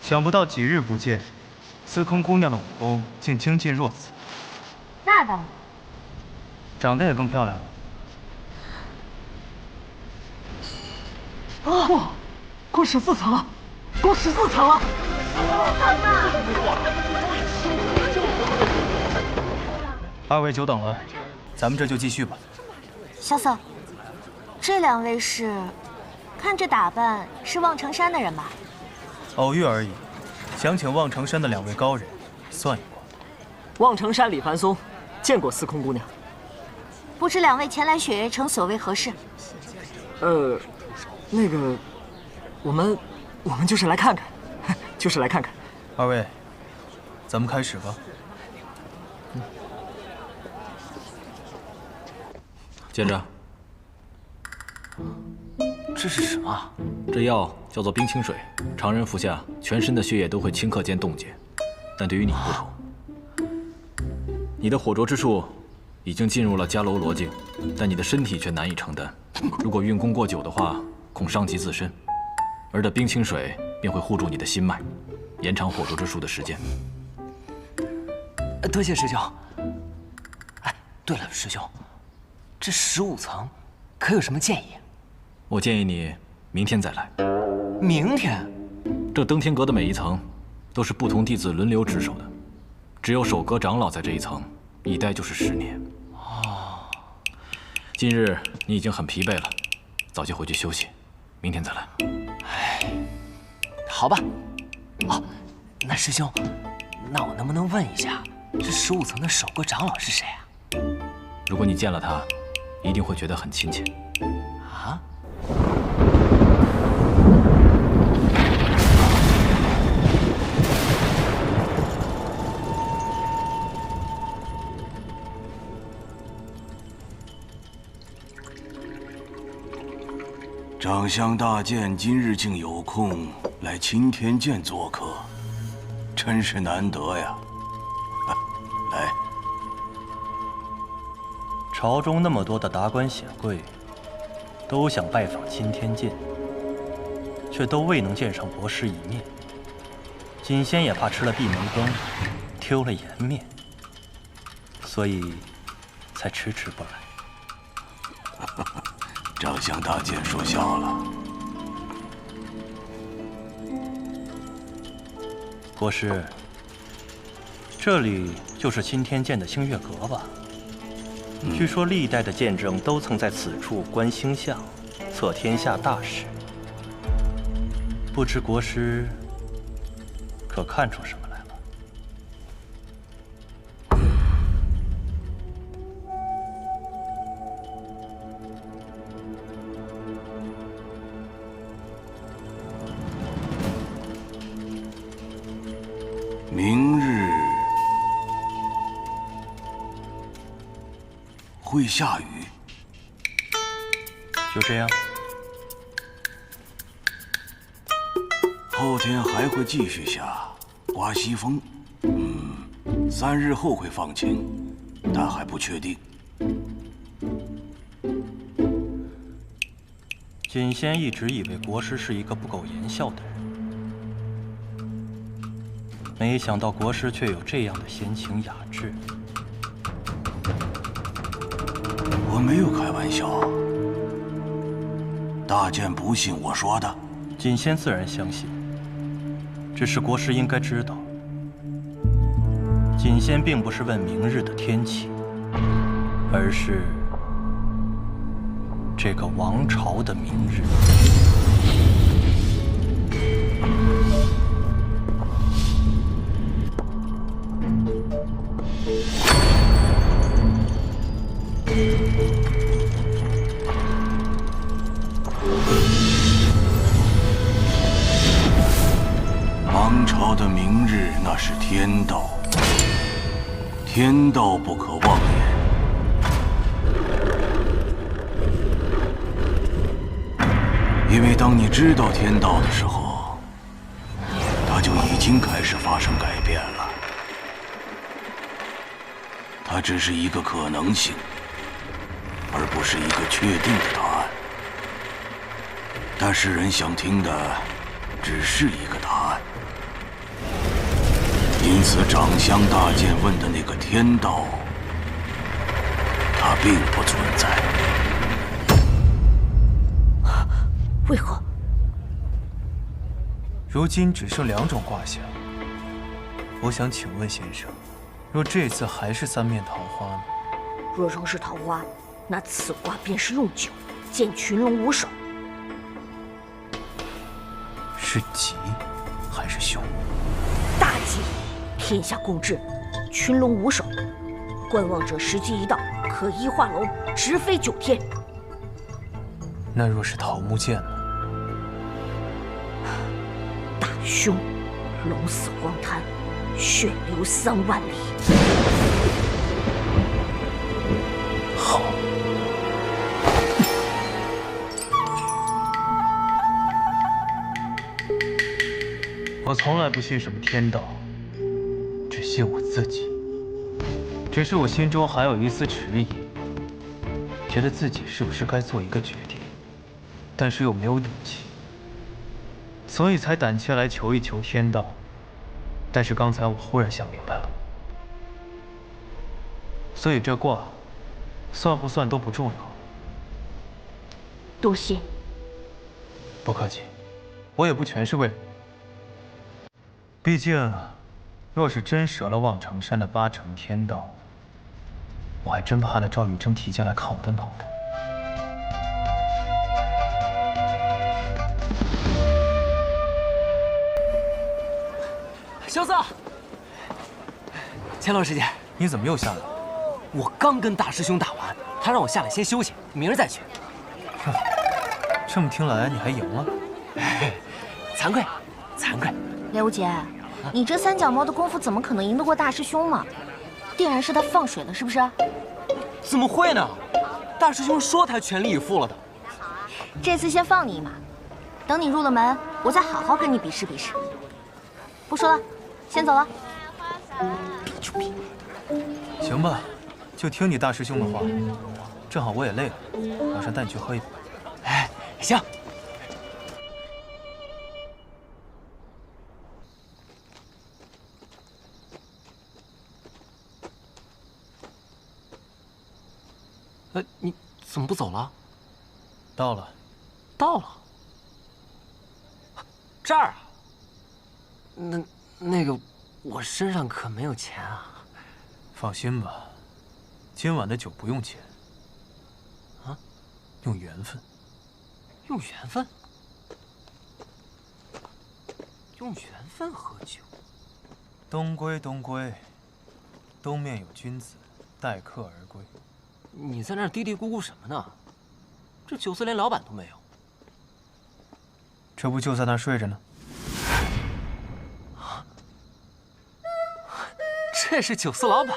想不到几日不见，司空姑娘的武功竟精进若此。那当然，长得也更漂亮了。哇，过14层了，过14层了！二位久等了，咱们这就继续吧。萧瑟，这两位是？看这打扮是望城山的人吧？偶遇而已，想请望城山的两位高人算一卦。望城山李凡松见过司空姑娘。不知两位前来雪月城所为何事？那个，我们就是来看看，就是来看看。二位，咱们开始吧。接着，这是什么？这药叫做冰清水，常人服下，全身的血液都会顷刻间冻结，但对于你不同，你的火灼之术已经进入了迦楼罗境，但你的身体却难以承担。如果运功过久的话，恐伤及自身，而这冰清水便会护住你的心脉，延长火灼之术的时间。多谢师兄。哎，对了，师兄，这15层可有什么建议？我建议你明天再来。明天？这登天阁的每一层都是不同弟子轮流值守的，只有守阁长老在这一层，一待就是10年。哦，今日你已经很疲惫了，早些回去休息，明天再来。哎，好吧。哦，那师兄，那我能不能问一下，这15层的守阁长老是谁啊？如果你见了他，一定会觉得很亲切。啊？长相大剑今日竟有空来青天剑做客，真是难得呀！来，朝中那么多的达官显贵，都想拜访青天剑，却都未能见上国师一面。锦仙也怕吃了闭门羹，丢了颜面，所以才迟迟不来。长相大剑说笑了。国师，这里就是青天剑的星月阁吧？据说历代的剑圣都曾在此处观星象，测天下大事。不知国师可看出什么来了？明日会下雨。就这样。后天还会继续下，刮西风。3日后会放晴，但还不确定。锦仙一直以为国师是一个不苟言笑的人，没想到国师却有这样的闲情雅致。我没有开玩笑，大剑不信我说的。锦仙自然相信，只是国师应该知道，锦仙并不是问明日的天气，而是这个王朝的明日。王朝的明日，那是天道，天道不可妄言。因为当你知道天道的时候，它就已经开始发生改变了。它只是一个可能性，而不是一个确定的答案。但世人想听的只是一个答案。因此，长相大剑问的那个天道，它并不存在。为何？如今只剩2种卦象，我想请问先生，若这次还是3面桃花呢？若仍是桃花，那此卦便是用九，见群龙无首。是吉还是凶？大吉，天下共治，群龙无首。观望者时机一到，可一化龙，直飞9天。那若是桃木剑呢？大凶，龙死荒滩，血流3万里。好。我从来不信什么天道，只信我自己。只是我心中还有一丝迟疑，觉得自己是不是该做一个决定，但是又没有勇气，所以才胆怯来求一求天道。但是刚才我忽然想明白了，所以这卦算不算都不重要。多谢。不客气，我也不全是为了你。毕竟，若是真折了望城山的8成天道，我还真怕那赵玉征提剑来砍我的脑袋。萧瑟，乾隆师姐，你怎么又下来了？我刚跟大师兄打完，他让我下来先休息，明儿再去。这么听来，你还赢了？惭愧，惭愧。刘姐，你这3脚猫的功夫怎么可能赢得过大师兄呢？定然是他放水了，是不是？怎么会呢？大师兄说他全力以赴了的。这次先放你一马，等你入了门，我再好好跟你比试比试。不说了，先走了。比就比。行吧，就听你大师兄的话。正好我也累了，晚上带你去喝一杯。哎，行。你怎么不走了？到了。到了。这儿啊？那个，我身上可没有钱啊。放心吧，今晚的酒不用钱。啊？用缘分。用缘分？用缘分喝酒？东归东归，东面有君子，待客而归。你在那儿嘀嘀咕咕什么呢？这酒肆连老板都没有。这不就在那儿睡着呢？啊！这是酒肆老板？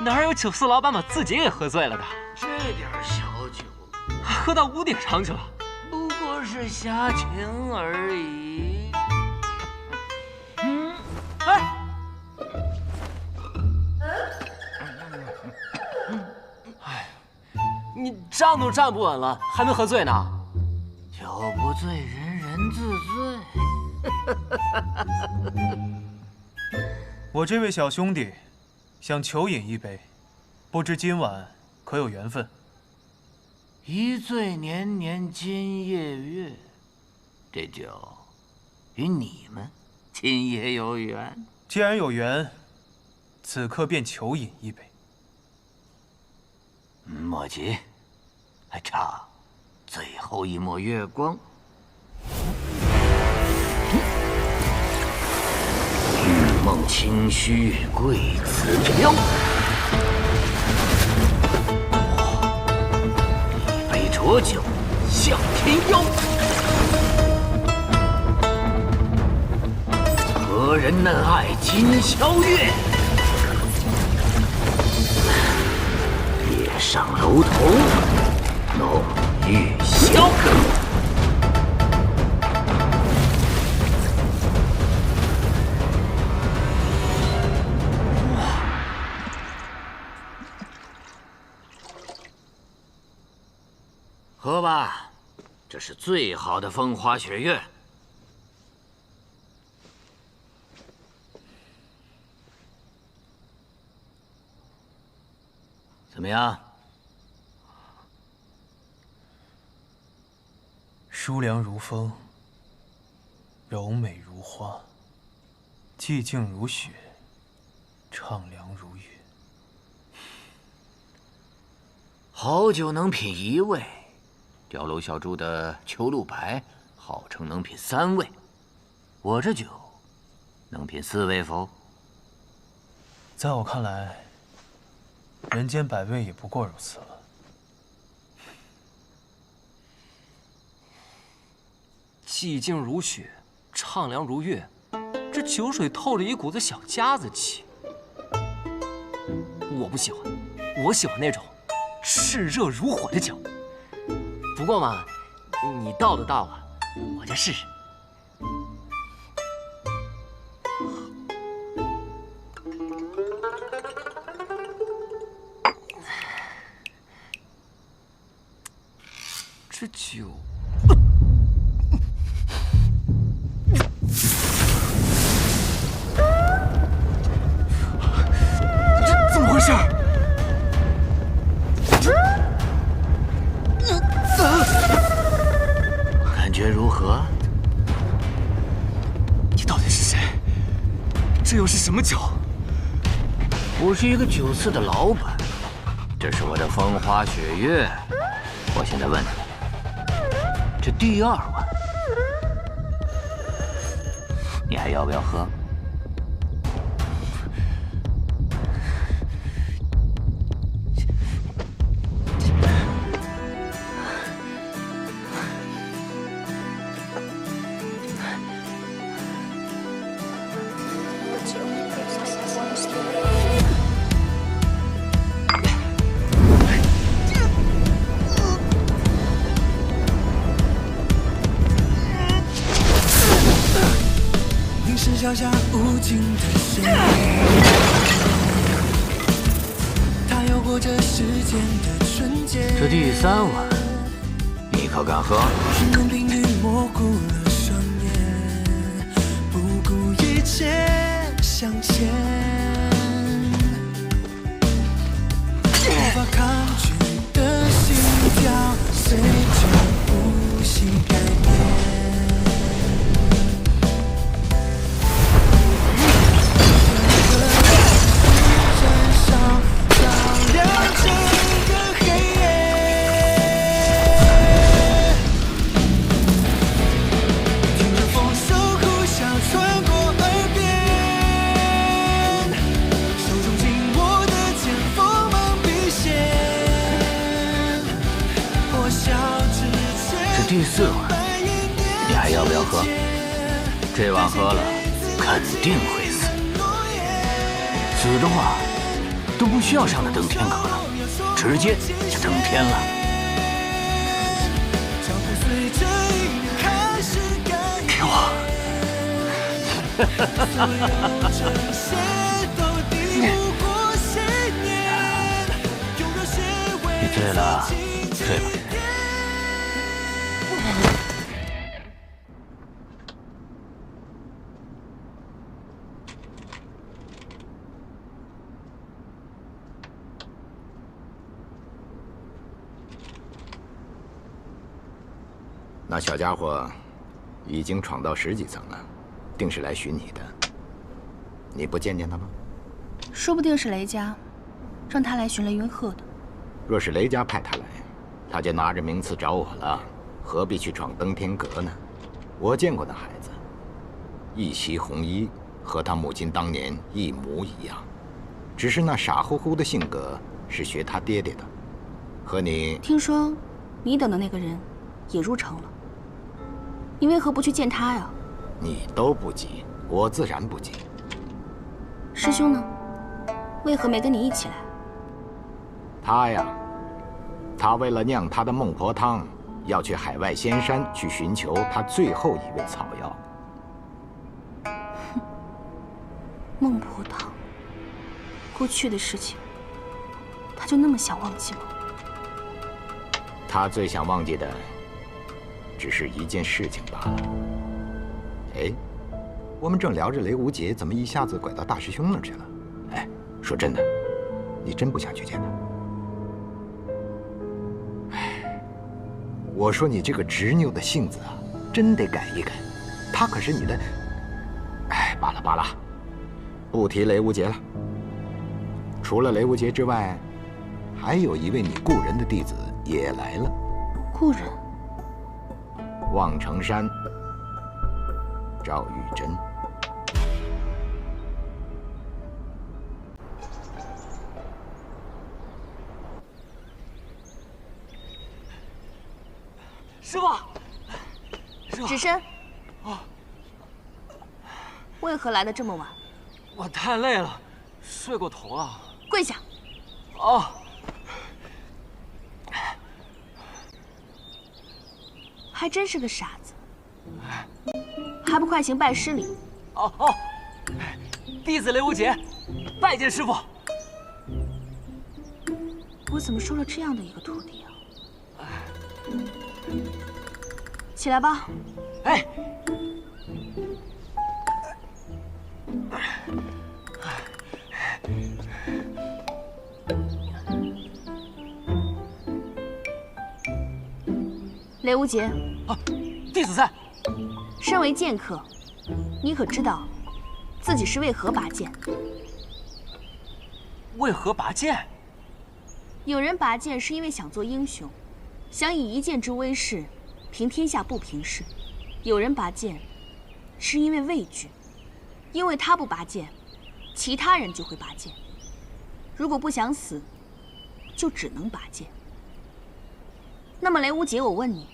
哪有酒肆老板把自己给喝醉了的？这点小酒，喝到屋顶上去了。不过是侠情而已。哎！你站都站不稳了，还没喝醉呢。酒不醉人人自醉。我这位小兄弟想求饮一杯，不知今晚可有缘分？一醉年年今夜月，这酒与你们今夜有缘。既然有缘，此刻便求饮一杯。莫急，还差最后一抹月光。玉梦清虚贵此飘，一杯浊酒向天邀。何人能爱今宵月？夜上楼头弄玉箫。喝吧，这是最好的风花雪月。怎么样？疏凉如风，柔美如花，寂静如雪，畅凉如月。好酒能品1味，碉楼小筑的秋露白号称能品3味，我这酒能品4味否？在我看来，人间百味也不过如此了。寂静如雪，畅凉如月，这酒水透着一股子小家子气。我不喜欢，我喜欢那种炽热如火的酒。不过嘛，你倒的倒啊，我就试试。这酒。怎么回事？感觉如何？你到底是谁？这又是什么酒？我是一个酒肆的老板，这是我的风花雪月。我现在问你，这第2碗，你还要不要喝？脚下无尽的深渊，它游过这世间的瞬间。这第3碗，你可敢喝？寻人频率模糊了双眼，不顾一切向前，无法抗拒的心跳，随着呼吸改变。第4碗，你还要不要喝？这碗喝了，肯定会死。死的话，都不需要上那登天阁了，直接就登天了。给我！你醉了，睡吧。那小家伙已经闯到10几层了，定是来寻你的。你不见见他吗？说不定是雷家让他来寻雷云鹤的。若是雷家派他来，他就拿着名次找我了，何必去闯登天阁呢？我见过那孩子，一袭红衣，和他母亲当年一模一样，只是那傻乎乎的性格是学他爹爹的。和你听说你等的那个人也入城了，你为何不去见他呀？你都不急，我自然不急。师兄呢？为何没跟你一起来？他呀，他为了酿他的孟婆汤，要去海外仙山去寻求他最后一味草药。孟婆汤，过去的事情，他就那么想忘记吗？他最想忘记的，只是一件事情罢了。哎，我们正聊着雷无节，怎么一下子拐到大师兄那儿去了？哎，说真的，你真不想去见他？我说你这个执拗的性子啊，真得改一改。他可是你的……哎，罢了罢了，不提雷无节了。除了雷无节之外，还有一位你故人的弟子也来了。故人？望城山，赵玉珍。师傅，师傅，只身。为何来的这么晚？我太累了，睡过头了。跪下。哦。还真是个傻子，还不快行拜师礼？哦，弟子雷无节，拜见师傅。我怎么收了这样的一个徒弟啊？起来吧。哎。雷无节，弟子在。身为剑客，你可知道自己是为何拔剑？为何拔剑？有人拔剑是因为想做英雄，想以一剑之威势平天下不平事；有人拔剑是因为畏惧，因为他不拔剑，其他人就会拔剑。如果不想死，就只能拔剑。那么雷无节，我问你，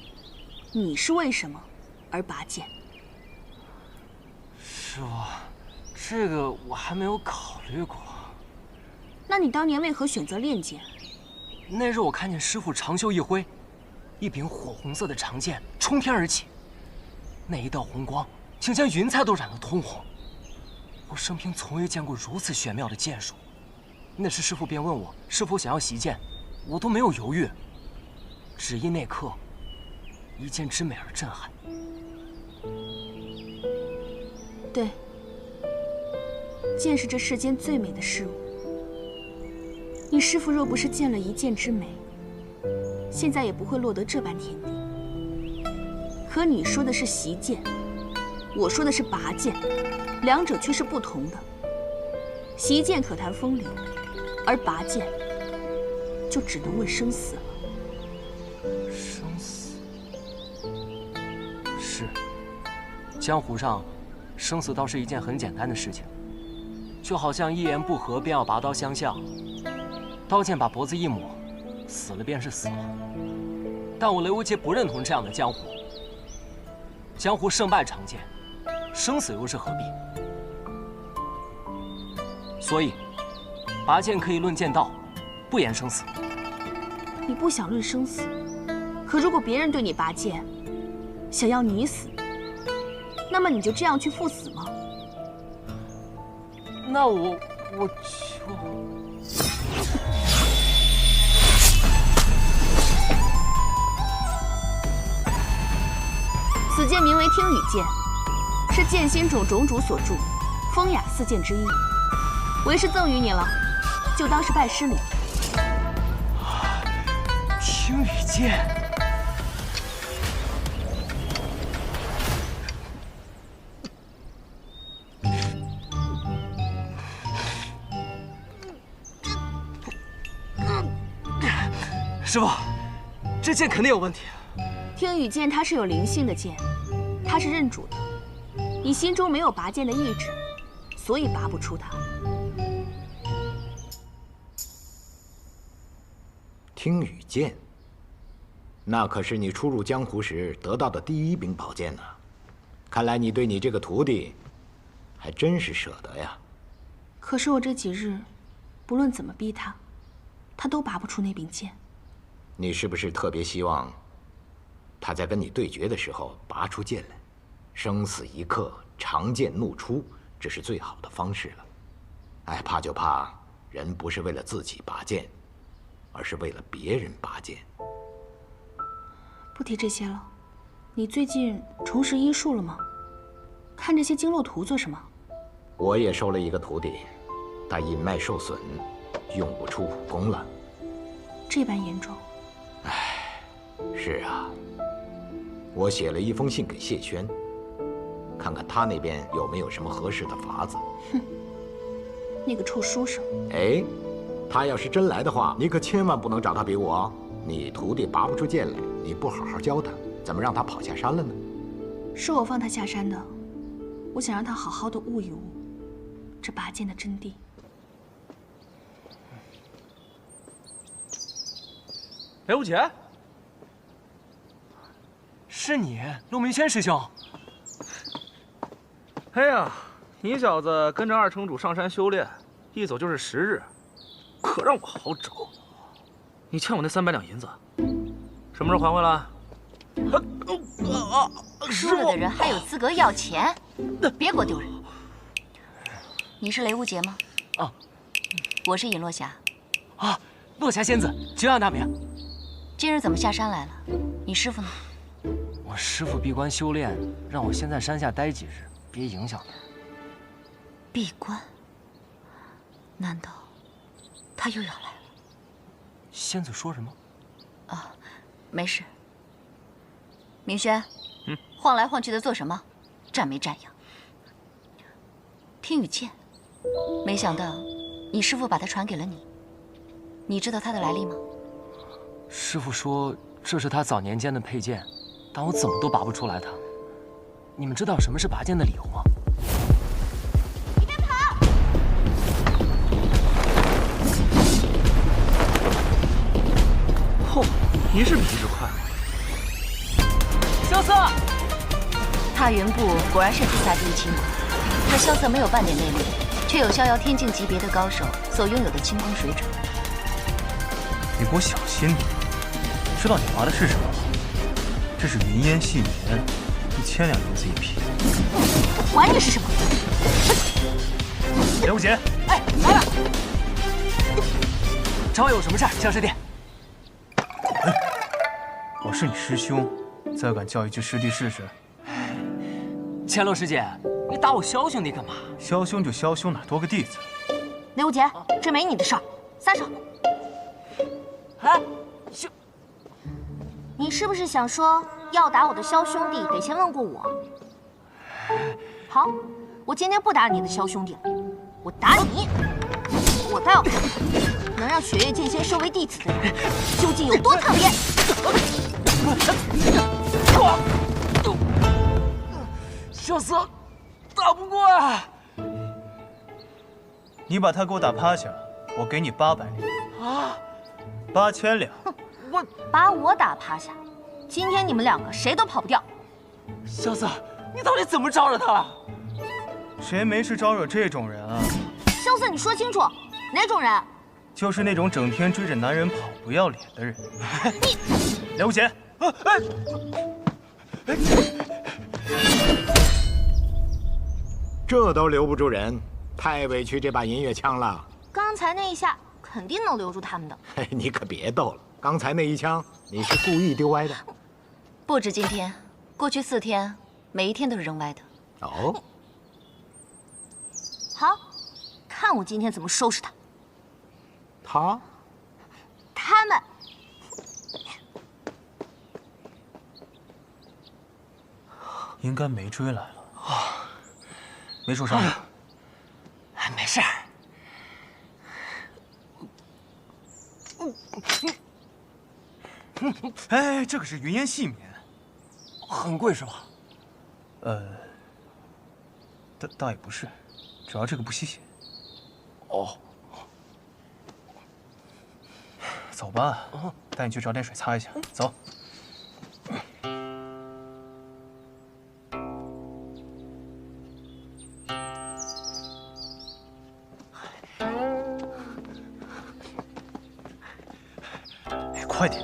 你是为什么而拔剑？师傅，这个我还没有考虑过。那你当年为何选择练剑？那日我看见师傅长袖一挥，一柄火红色的长剑冲天而起，那一道红光竟将云彩都染得通红。我生平从未见过如此玄妙的剑术。那时师傅便问我是否想要习剑，我都没有犹豫，只因那刻一剑之美而震撼。对，剑是这世间最美的事物。你师父若不是见了一剑之美，现在也不会落得这般田地。可你说的是习剑，我说的是拔剑，两者却是不同的。习剑可谈风流，而拔剑就只能问生死了。生死是，江湖上生死倒是一件很简单的事情，就好像一言不合便要拔刀相向，刀剑把脖子一抹，死了便是死了。但我雷无节不认同这样的江湖。江湖胜败常见，生死又是何必？所以，拔剑可以论剑道，不言生死。你不想论生死，可如果别人对你拔剑，想要你死，那么你就这样去赴死吗？那我就……此剑名为听雨剑，是剑心种种主所著，风雅四剑之一。为师赠予你了，就当是拜师礼。听雨剑，师傅，这剑肯定有问题。听雨剑它是有灵性的剑，它是认主的。你心中没有拔剑的意志，所以拔不出它。听雨剑，那可是你初入江湖时得到的第一柄宝剑呢。看来你对你这个徒弟，还真是舍得呀。可是我这几日，不论怎么逼他，他都拔不出那柄剑。你是不是特别希望他在跟你对决的时候拔出剑来？生死一刻，长剑怒出，这是最好的方式了。哎，怕就怕人不是为了自己拔剑，而是为了别人拔剑。不提这些了，你最近重拾医术了吗？看这些经络图做什么？我也收了一个徒弟，他阴脉受损，用不出武功了。这般严重？唉，是啊，我写了一封信给谢轩，看看他那边有没有什么合适的法子。哼，那个臭书生。哎，他要是真来的话，你可千万不能找他比武啊！你徒弟拔不出剑来，你不好好教他，怎么让他跑下山了呢？是我放他下山的，我想让他好好的悟一悟这拔剑的真谛。雷无杰，是你，陆明轩师兄。哎呀，你小子跟着二城主上山修炼，一走就是10日，可让我好找。你欠我那300两银子，什么时候还回来？输了的人还有资格要钱？别给我丢人！你是雷无杰吗？啊，我是尹落霞。啊，落霞仙子，久仰大名。今日怎么下山来了？你师傅呢？我师傅闭关修炼，让我先在山下待几日，别影响他。闭关？难道他又要来了？仙子说什么？啊，没事。明轩，晃来晃去的做什么？站没站样？听雨剑，没想到你师傅把他传给了你。你知道他的来历吗？师傅说这是他早年间的佩剑，但我怎么都拔不出来它。你们知道什么是拔剑的理由吗？你别跑！嚯，你是比一直快。萧瑟，踏云部果然是天下第一轻功，可萧瑟没有半点内力，却有逍遥天境级别的高手所拥有的轻功水准。你给我小心点！知道你拔的是什么吗？这是云烟细棉，1000两银子一匹。我管你是什么！雷无杰，哎，来了！找我有什么事儿，萧师弟？我是你师兄，再敢叫一句师弟试试？千洛师姐，你打我萧兄弟干嘛？萧兄就萧兄，哪多个弟子？雷无杰，这没你的事儿，撒手！哎，你是不是想说要打我的萧兄弟，得先问过我？好，我今天不打你的萧兄弟了，我打你！我倒要看看，能让雪月剑仙收为弟子的人究竟有多讨厌！萧瑟，打不过啊！你把他给我打趴下，我给你800两。啊！8000两。我把我打趴下，今天你们2个谁都跑不掉。萧瑟，你到底怎么招惹他了？谁没事招惹这种人啊？萧瑟，你说清楚，哪种人？就是那种整天追着男人跑不要脸的人。你，雷无杰，这都留不住人，太委屈这把银月枪了。刚才那一下肯定能留住他们的。嘿，你可别逗了，刚才那一枪你是故意丢歪的。不止今天，过去4天，每一天都是扔歪的。哦，好，看我今天怎么收拾他。他们。应该没追来了啊，没受伤。没事儿。哎，这可是云烟细棉，很贵是吧？倒也不是，主要这个不吸血。哦。走吧，带你去找点水擦一下。走。哎，快点！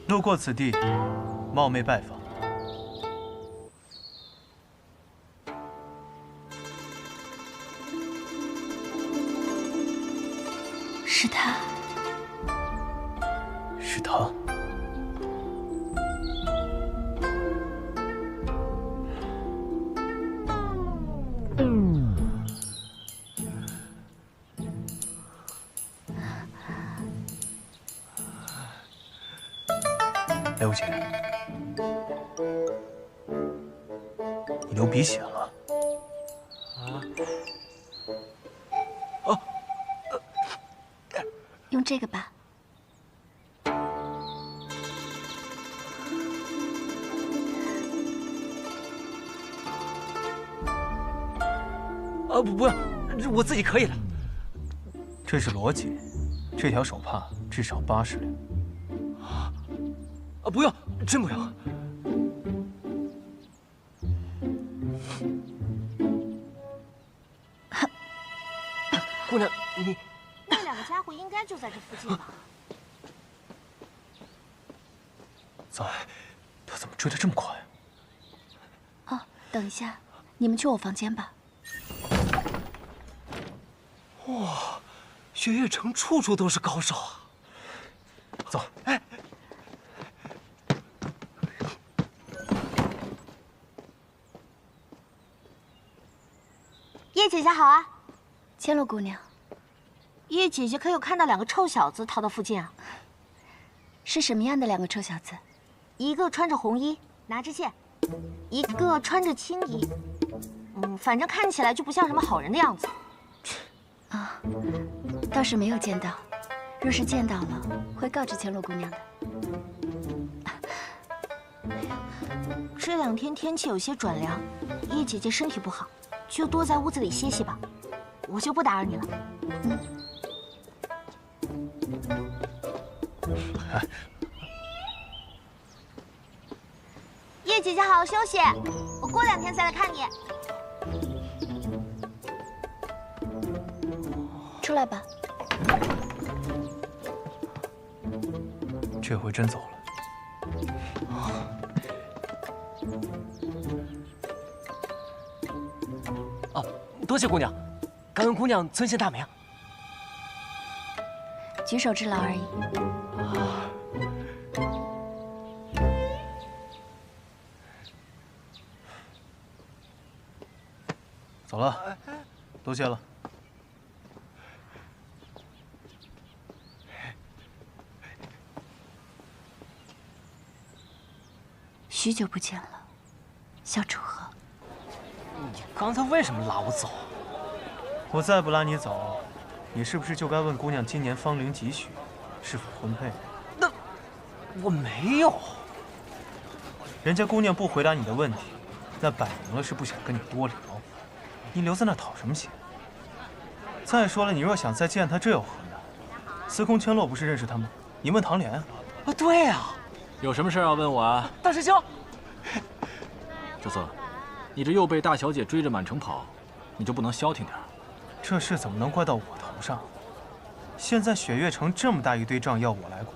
路过此地，冒昧拜访。是他。刘姐，你流鼻血了。用这个吧。不要，我自己可以的。这是罗姐，这条手帕至少80两。不用，真不用。姑娘，你那两个家伙应该就在这附近吧？糟，他怎么追得这么快？哦，等一下，你们去我房间吧。哇，雪月城处处都是高手啊！走。哎，叶姐姐好啊，千落姑娘。叶姐姐可有看到两个臭小子逃到附近啊？是什么样的两个臭小子？一个穿着红衣，拿着剑；一个穿着青衣。反正看起来就不像什么好人的样子。啊，倒是没有见到。若是见到了，会告知千落姑娘的。这2天天气有些转凉，叶姐姐身体不好，就多在屋子里歇息吧。我就不打扰你了。叶姐姐好好休息，我过2天再来看你。出来吧。这回真走了。多谢姑娘，感恩姑娘尊姓大名。举手之劳而已。走了，多谢了。许久不见了，小楚河。你刚才为什么拉我走？我再不拉你走，你是不是就该问姑娘今年芳龄几许，是否婚配？那我没有。人家姑娘不回答你的问题，那摆明了是不想跟你多聊。你留在那讨什么嫌？再说了，你若想再见她，这有何难？司空千落不是认识他吗？你问唐莲啊。对呀。有什么事要问我啊？大师兄。这次，你这又被大小姐追着满城跑，你就不能消停点？这事怎么能怪到我头上？现在雪月城这么大一堆账要我来管，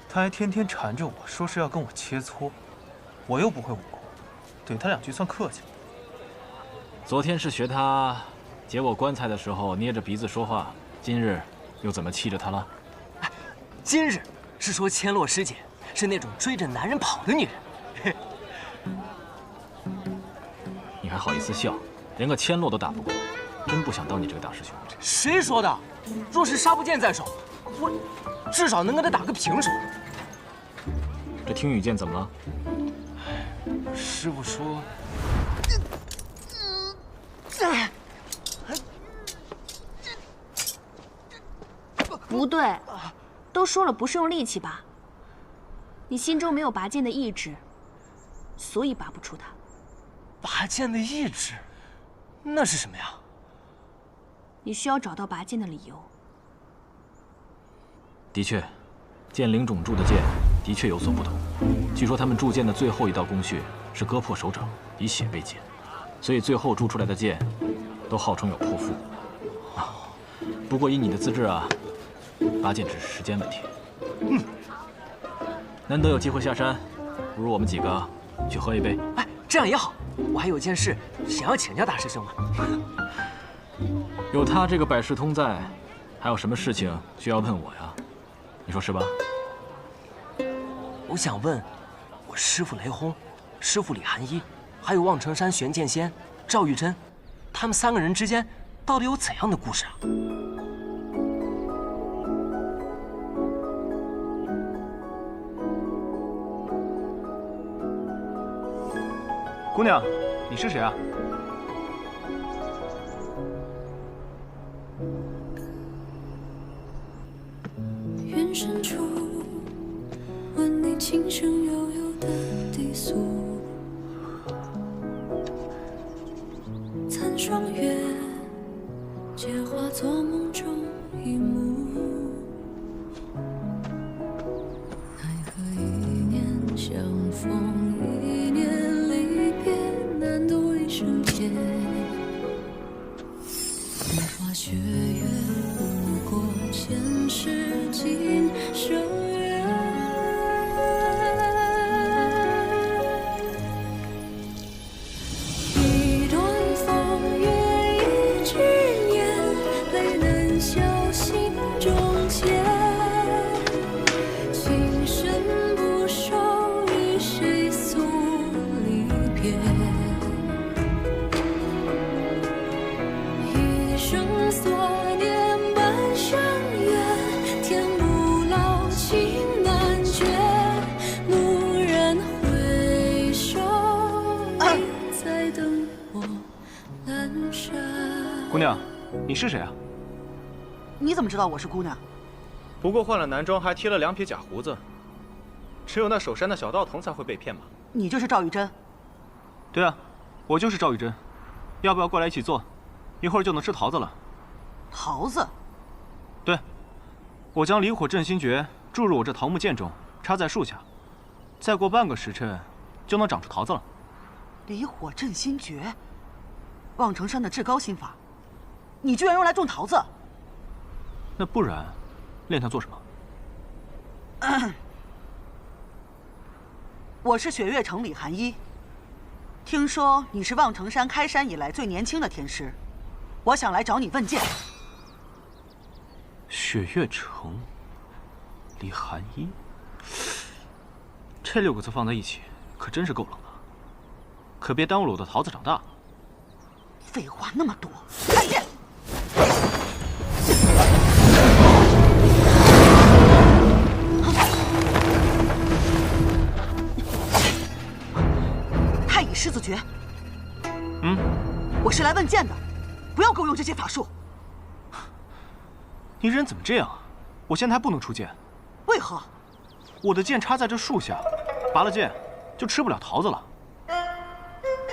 他还天天缠着我说是要跟我切磋，我又不会武功，怼他2句算客气。昨天是学他解我棺材的时候捏着鼻子说话，今日又怎么气着他了？今日是说千落师姐是那种追着男人跑的女人。你还好意思笑？连个千落都打不过，真不想当你这个大师兄。谁说的？若是杀不见在手，我至少能跟他打个平手。这听雨剑怎么了？师傅说，不对，都说了不是用力气拔。你心中没有拔剑的意志，所以拔不出它。拔剑的意志，那是什么呀？你需要找到拔剑的理由。的确，剑灵种铸的剑的确有所不同。据说他们铸剑的最后一道工序是割破手掌，以血为剑，所以最后铸出来的剑都号称有破腹。不过以你的资质啊，拔剑只是时间问题。难得有机会下山，不如我们几个去喝一杯。哎，这样也好。我还有件事想要请教大师兄呢。有他这个百事通在，还有什么事情需要问我呀？你说是吧？我想问，我师父雷轰、师父李寒衣，还有望城山玄剑仙赵玉珍，他们3个人之间到底有怎样的故事啊？姑娘，你是谁啊？远深处，闻你轻声悠悠的低诉。残霜月，皆化作梦中一幕。奈何一年相逢，一年离别，难渡一生劫。风花雪月，不过前世今生缘。一段风月，一执念，泪难消心中结。情深不寿，与谁诉离别？一生所念半生缘，天不老，情难绝。蓦然回首，你在等我阑珊。姑娘，你是谁啊？你怎么知道我是姑娘？不过换了男装，还贴了2撇假胡子，只有那守山的小道童才会被骗吧？你就是赵玉珍。对啊，我就是赵玉珍。要不要过来一起做？一会儿就能吃桃子了。桃子？对，我将离火镇心诀注入我这桃木剑中，插在树下，再过半个时辰，就能长出桃子了。离火镇心诀，望城山的至高心法，你居然用来种桃子？那不然，练它做什么？我是雪月城李寒一，听说你是望城山开山以来最年轻的天师，我想来找你问剑。雪月城，李寒一，这6个字放在一起，可真是够冷的。可别耽误了我的桃子长大。废话那么多，看剑！太乙狮子诀。我是来问剑的，不要给我用这些法术。你人怎么这样啊？我现在还不能出剑。为何？我的剑插在这树下，拔了剑就吃不了桃子了。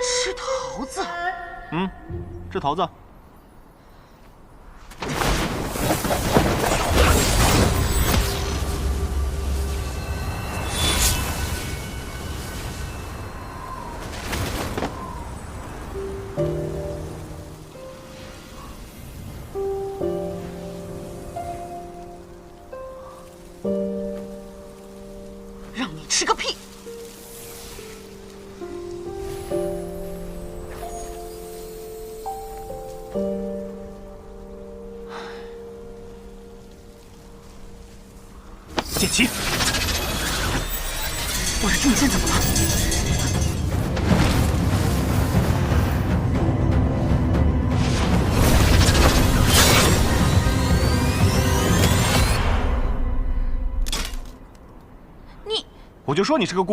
吃桃子？吃桃子。让你吃个屁！剑起！我的定剑怎么了？我就说你是个